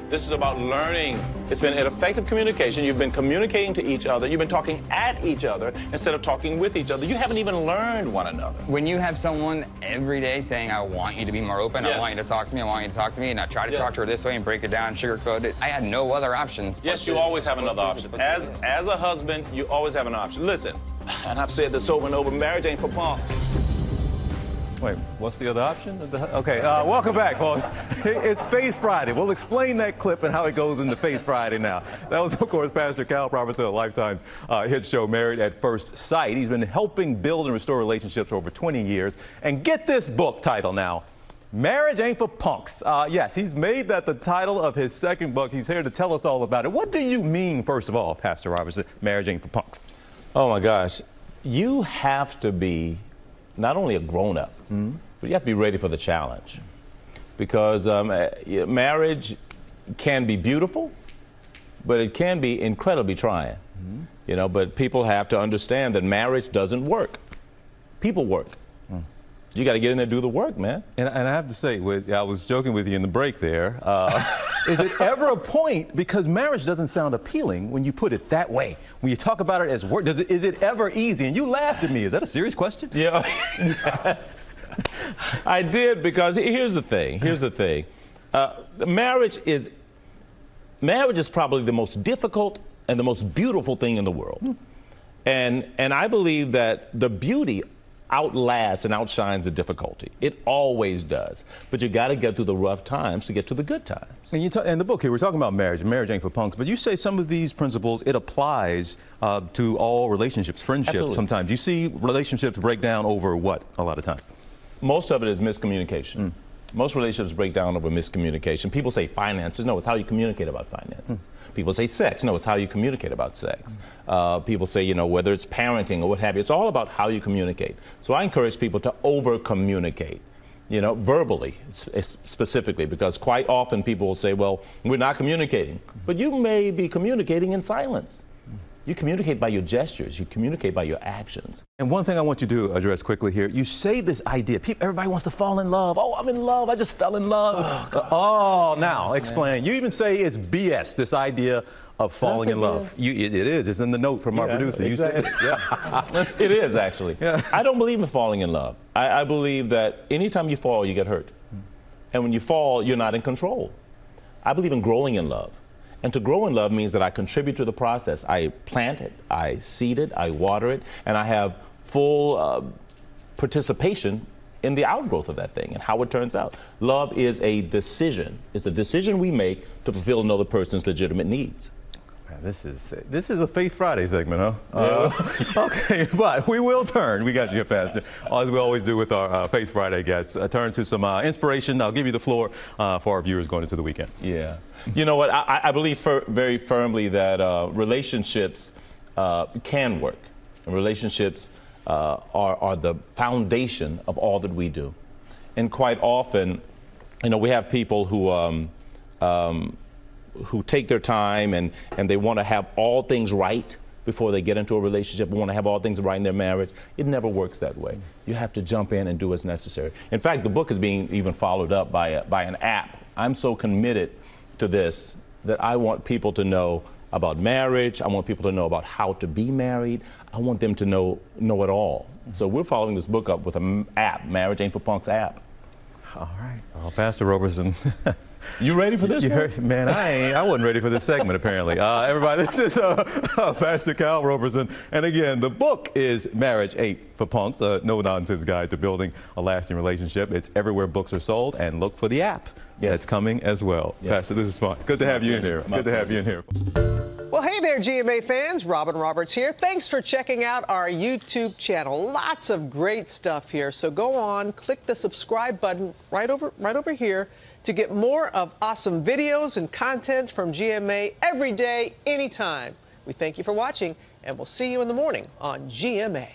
This is about learning. It's been an effective communication. You've been communicating to each other. You've been talking at each other instead of talking with each other. You haven't even learned one another. When you have someone every day saying, I want you to be more open, Yes. I want you to talk to me, I want you to talk to me, and I try to talk to her this way and break it down, sugarcoat it, I had no other options. Yes, you always have another option. As a husband, you always have an option. Listen, and I've said this over and over, marriage ain't for punks. Wait, what's the other option? Okay, welcome back, folks. It's Faith Friday. We'll explain that clip and how it goes into Faith Friday now. That was, of course, Pastor Cal Roberson of Lifetime's hit show, Married at First Sight. He's been helping build and restore relationships for over 20 years. And get this book title now, Marriage Ain't for Punks. Yes, he's made that the title of his second book. He's here to tell us all about it. What do you mean, first of all, Pastor Roberson, marriage ain't for punks? Oh, my gosh. You have to be not only a grown-up, but you have to be ready for the challenge. Because marriage can be beautiful, but it can be incredibly trying. You know, but people have to understand that marriage doesn't work. People work. You got to get in there and do the work, man. And I have to say, I was joking with you in the break there. Is it ever a point, because marriage doesn't sound appealing when you put it that way, when you talk about it as work, is it ever easy? And you laughed at me. Is that a serious question? Yeah. Yes. I did, because here's the thing. Marriage is probably the most difficult and the most beautiful thing in the world. And I believe that the beauty outlasts and outshines the difficulty. It always does. But you got to get through the rough times to get to the good times. And in the book here, we're talking about marriage. Marriage ain't for punks. But you say some of these principles, it applies to all relationships, friendships. Absolutely. Sometimes. You see relationships break down over what a lot of times? Most of it is miscommunication. Most relationships break down over miscommunication. People say finances. No, it's how you communicate about finances. People say sex. No, it's how you communicate about sex. People say, you know, whether it's parenting or what have you, it's all about how you communicate. So I encourage people to over-communicate, you know, verbally specifically, because quite often people will say, well, we're not communicating. But you may be communicating in silence. You communicate by your gestures. You communicate by your actions. And one thing I want you to address quickly here, you say this idea, everybody wants to fall in love. Oh, I'm in love. I just fell in love. Now, explain. You even say it's BS, this idea of falling in love. It is. It's in the note from our producer. Exactly. You said it. Yeah. It is, actually. Yeah. I don't believe in falling in love. I believe that anytime you fall, you get hurt. And when you fall, you're not in control. I believe in growing in love. And to grow in love means that I contribute to the process. I plant it, I seed it, I water it, and I have full participation in the outgrowth of that thing and how it turns out. Love is a decision. It's a decision we make to fulfill another person's legitimate needs. Man, this is a Faith Friday segment, huh? Okay, but we will turn. We got you, Pastor. As we always do with our Faith Friday guests, turn to some inspiration. I'll give you the floor for our viewers going into the weekend. Yeah. You know what? I believe very firmly that relationships can work. And relationships are the foundation of all that we do. And quite often, you know, we have people who take their time and they want to have all things right before they get into a relationship, want to have all things right in their marriage. It never works that way. You have to jump in and do what's necessary. In fact, the book is being even followed up by an app. I'm so committed to this that I want people to know about marriage. I want people to know about how to be married. I want them to know it all. So we're following this book up with an app, Marriage Ain't for Punks app. All right. Well, Pastor Roberson. You ready for this? Man, I wasn't ready for this segment, apparently. Everybody, this is Pastor Cal Roberson. And again, the book is Marriage Ain't for Punks, a no-nonsense guide to building a lasting relationship. It's everywhere books are sold, and look for the app. Yes. It's coming as well. Yes. Pastor, this is fun. Good to have you in here. Good to have you in here. Well, hey there, GMA fans. Robin Roberts here. Thanks for checking out our YouTube channel. Lots of great stuff here. So go on, click the subscribe button right over here to get more of awesome videos and content from GMA every day, anytime. We thank you for watching, and we'll see you in the morning on GMA.